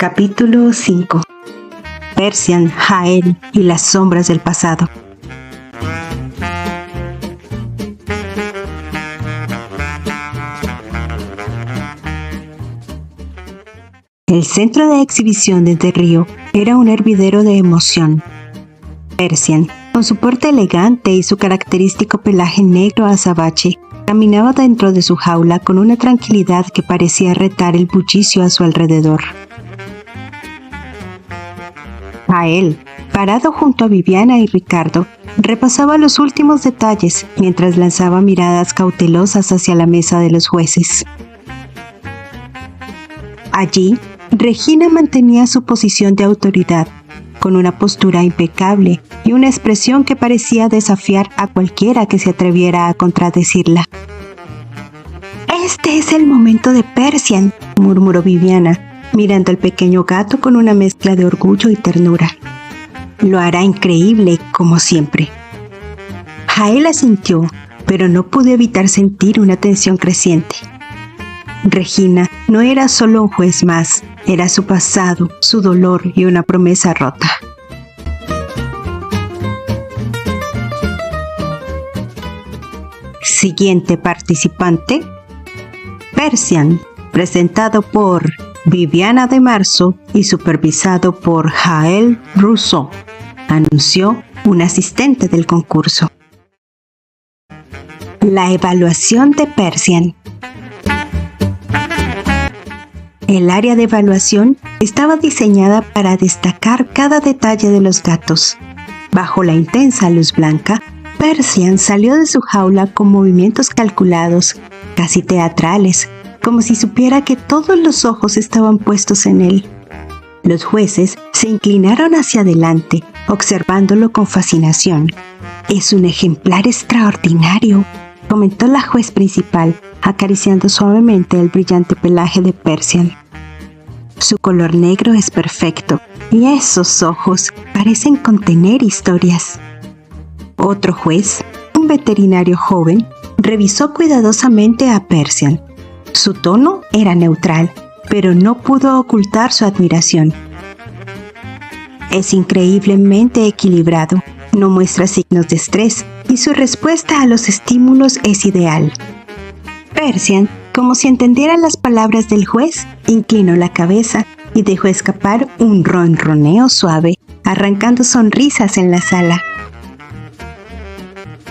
Capítulo 5. Persian, Jael y las sombras del pasado. El centro de exhibición de The Rio era un hervidero de emoción. Persian, con su porte elegante y su característico pelaje negro azabache, caminaba dentro de su jaula con una tranquilidad que parecía retar el bullicio a su alrededor. Jael, parado junto a Viviana y Ricardo, repasaba los últimos detalles mientras lanzaba miradas cautelosas hacia la mesa de los jueces. Allí, Regina mantenía su posición de autoridad, con una postura impecable y una expresión que parecía desafiar a cualquiera que se atreviera a contradecirla. «Este es el momento de Persian», murmuró Viviana, mirando al pequeño gato con una mezcla de orgullo y ternura. «Lo hará increíble, como siempre». Jael asintió, pero no pudo evitar sentir una tensión creciente. Regina no era solo un juez más, era su pasado, su dolor y una promesa rota. Siguiente participante, Persian, presentado por Viviana de Marzo y supervisado por Jael Rousseau, anunció un asistente del concurso. La evaluación de Persian. El área de evaluación estaba diseñada para destacar cada detalle de los gatos. Bajo la intensa luz blanca, Persian salió de su jaula con movimientos calculados, casi teatrales, como si supiera que todos los ojos estaban puestos en él. Los jueces se inclinaron hacia adelante, observándolo con fascinación. «Es un ejemplar extraordinario», comentó la juez principal, acariciando suavemente el brillante pelaje de Persian. «Su color negro es perfecto, y esos ojos parecen contener historias». Otro juez, un veterinario joven, revisó cuidadosamente a Persian. Su tono era neutral, pero no pudo ocultar su admiración. «Es increíblemente equilibrado, no muestra signos de estrés y su respuesta a los estímulos es ideal». Persian, como si entendiera las palabras del juez, inclinó la cabeza y dejó escapar un ronroneo suave, arrancando sonrisas en la sala.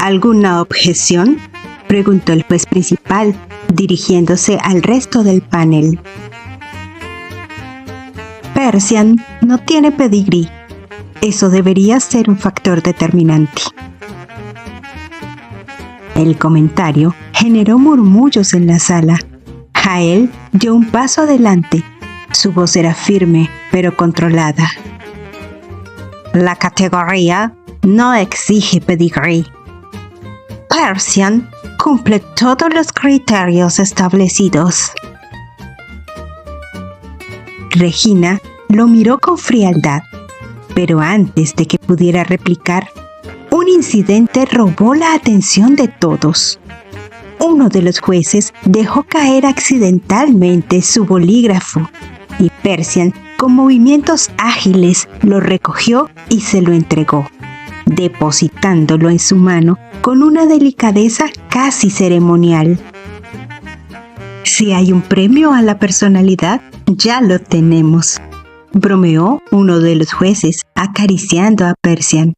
¿Alguna objeción?, preguntó el juez principal, dirigiéndose al resto del panel. «Persian no tiene pedigrí. Eso debería ser un factor determinante». El comentario generó murmullos en la sala. Jael dio un paso adelante. Su voz era firme, pero controlada. «La categoría no exige pedigrí. Persian cumple todos los criterios establecidos». Regina lo miró con frialdad, pero antes de que pudiera replicar, un incidente robó la atención de todos. Uno de los jueces dejó caer accidentalmente su bolígrafo y Persian, con movimientos ágiles, lo recogió y se lo entregó, depositándolo en su mano con una delicadeza casi ceremonial. «Si hay un premio a la personalidad, ya lo tenemos», bromeó uno de los jueces, acariciando a Persian.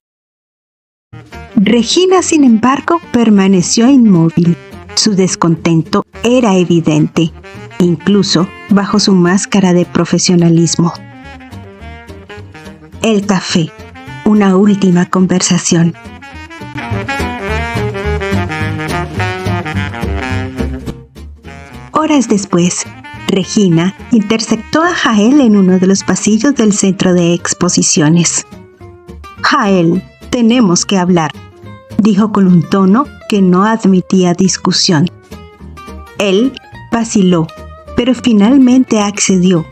Regina, sin embargo, permaneció inmóvil. Su descontento era evidente, incluso bajo su máscara de profesionalismo. El café, una última conversación. Horas después, Regina interceptó a Jael en uno de los pasillos del centro de exposiciones. «Jael, tenemos que hablar», dijo con un tono que no admitía discusión. Él vaciló, pero finalmente accedió.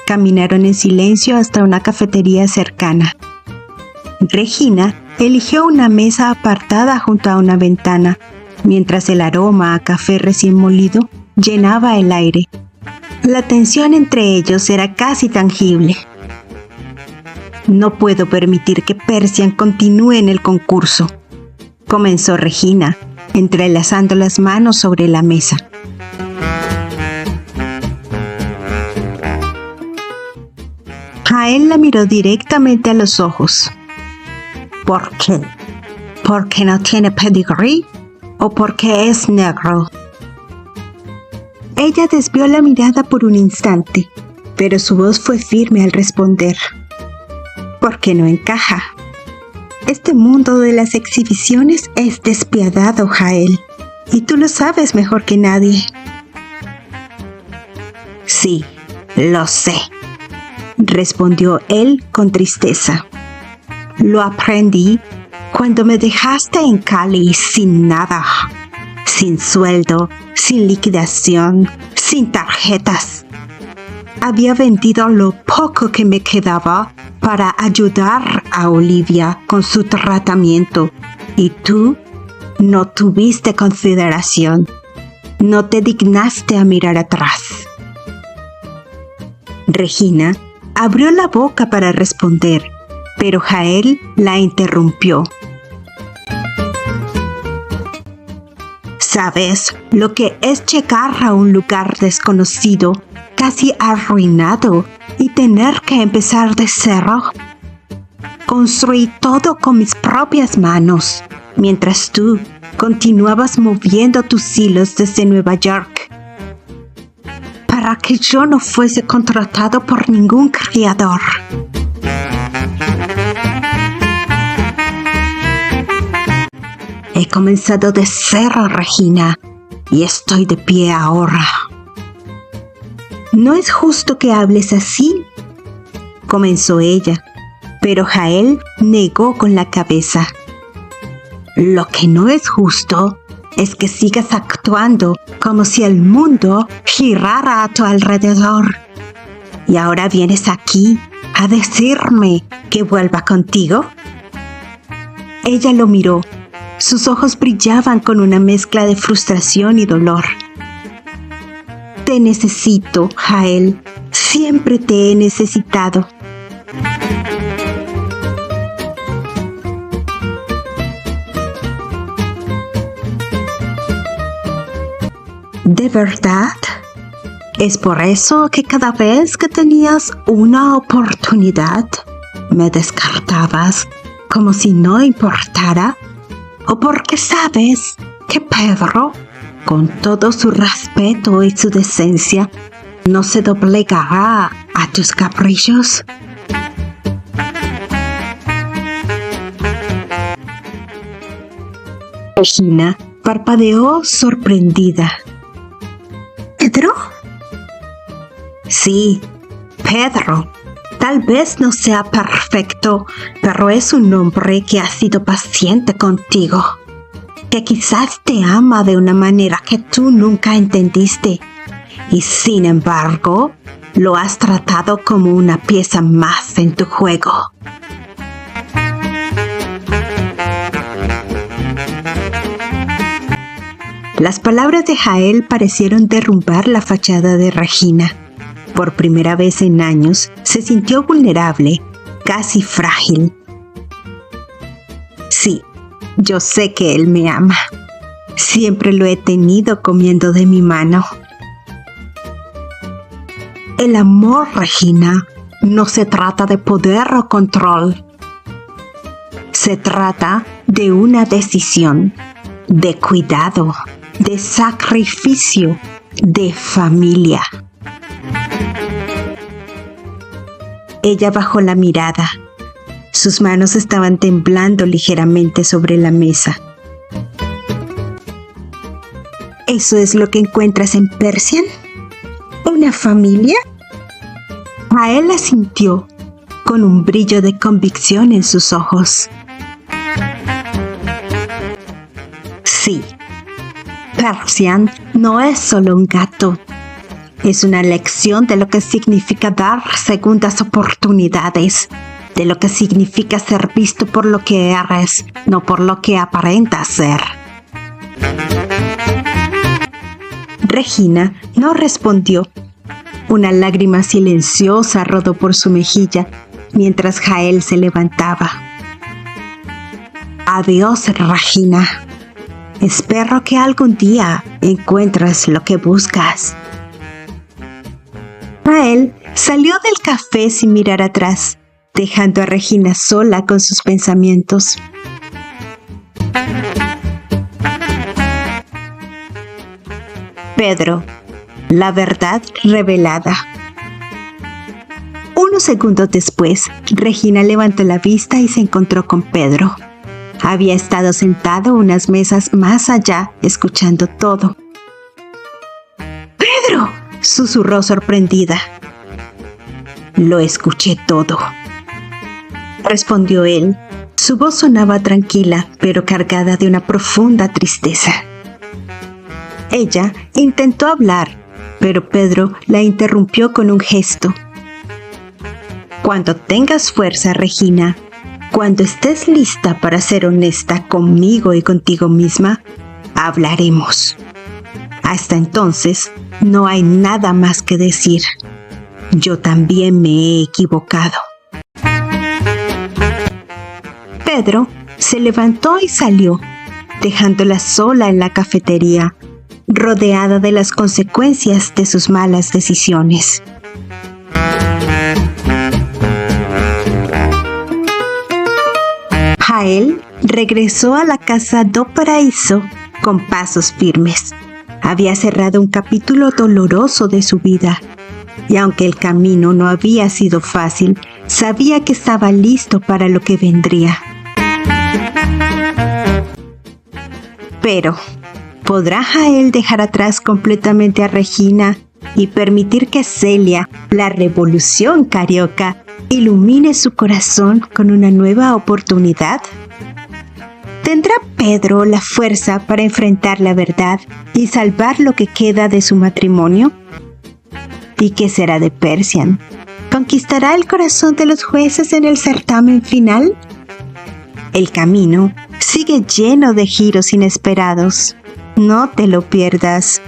Caminaron en silencio hasta una cafetería cercana. Regina eligió una mesa apartada junto a una ventana, mientras el aroma a café recién molido llenaba el aire. La tensión entre ellos era casi tangible. No puedo permitir que Persian continúe en el concurso, comenzó Regina, entrelazando las manos sobre la mesa. Jael la miró directamente a los ojos. ¿Por qué? ¿Porque no tiene pedigrí o porque es negro? Ella desvió la mirada por un instante, pero su voz fue firme al responder. Porque no encaja. Este mundo de las exhibiciones es despiadado, Jael, y tú lo sabes mejor que nadie. Sí, lo sé, respondió él con tristeza. Lo aprendí cuando me dejaste en Cali sin nada, sin sueldo, sin liquidación, sin tarjetas. Había vendido lo poco que me quedaba para ayudar a Olivia con su tratamiento y tú no tuviste consideración, no te dignaste a mirar atrás. Regina abrió la boca para responder, pero Jael la interrumpió. ¿Sabes lo que es llegar a un lugar desconocido, casi arruinado, y tener que empezar de cero? Construí todo con mis propias manos, mientras tú continuabas moviendo tus hilos desde Nueva York, para que yo no fuese contratado por ningún criador. He comenzado de cero, Regina, y estoy de pie ahora. No es justo que hables así, comenzó ella, pero Jael negó con la cabeza. Lo que no es justo es que sigas actuando como si el mundo girara a tu alrededor. ¿Y ahora vienes aquí a decirme que vuelva contigo? Ella lo miró. Sus ojos brillaban con una mezcla de frustración y dolor. Te necesito, Jael. Siempre te he necesitado. ¿De verdad? ¿Es por eso que cada vez que tenías una oportunidad me descartabas como si no importara? ¿O porque sabes que Pedro, con todo su respeto y su decencia, no se doblegará a tus caprichos? Regina parpadeó sorprendida. ¿Pedro? Sí, Pedro. Tal vez no sea perfecto, pero es un hombre que ha sido paciente contigo, que quizás te ama de una manera que tú nunca entendiste, y sin embargo, lo has tratado como una pieza más en tu juego. Las palabras de Jael parecieron derrumbar la fachada de Regina. Por primera vez en años, se sintió vulnerable, casi frágil. Sí, yo sé que él me ama. Siempre lo he tenido comiendo de mi mano. El amor, Regina, no se trata de poder o control. Se trata de una decisión, de cuidado, de sacrificio, de familia. Ella bajó la mirada. Sus manos estaban temblando ligeramente sobre la mesa. ¿Eso es lo que encuentras en Persian? ¿Una familia? Jael asintió, con un brillo de convicción en sus ojos. Sí, Persian no es solo un gato. Es una lección de lo que significa dar segundas oportunidades, de lo que significa ser visto por lo que eres, no por lo que aparentas ser. Regina no respondió. Una lágrima silenciosa rodó por su mejilla mientras Jael se levantaba. Adiós, Regina. Espero que algún día encuentres lo que buscas. Jael salió del café sin mirar atrás, dejando a Regina sola con sus pensamientos. Pedro, la verdad revelada. Unos segundos después, Regina levantó la vista y se encontró con Pedro. Había estado sentado unas mesas más allá, escuchando todo. ¡Pedro!, susurró sorprendida. Lo escuché todo, respondió él. Su voz sonaba tranquila, pero cargada de una profunda tristeza. Ella intentó hablar, pero Pedro la interrumpió con un gesto. Cuando tengas fuerza, Regina, cuando estés lista para ser honesta conmigo y contigo misma, hablaremos. Hasta entonces, no hay nada más que decir. Yo también me he equivocado. Pedro se levantó y salió, dejándola sola en la cafetería, rodeada de las consecuencias de sus malas decisiones. Jael regresó a la casa do Paraíso con pasos firmes. Había cerrado un capítulo doloroso de su vida, y aunque el camino no había sido fácil, sabía que estaba listo para lo que vendría. Pero, ¿podrá Jael dejar atrás completamente a Regina y permitir que Celia, la revolución carioca, ilumine su corazón con una nueva oportunidad? ¿Tendrá Pedro la fuerza para enfrentar la verdad y salvar lo que queda de su matrimonio? ¿Y qué será de Persian? ¿Conquistará el corazón de los jueces en el certamen final? El camino sigue lleno de giros inesperados. No te lo pierdas.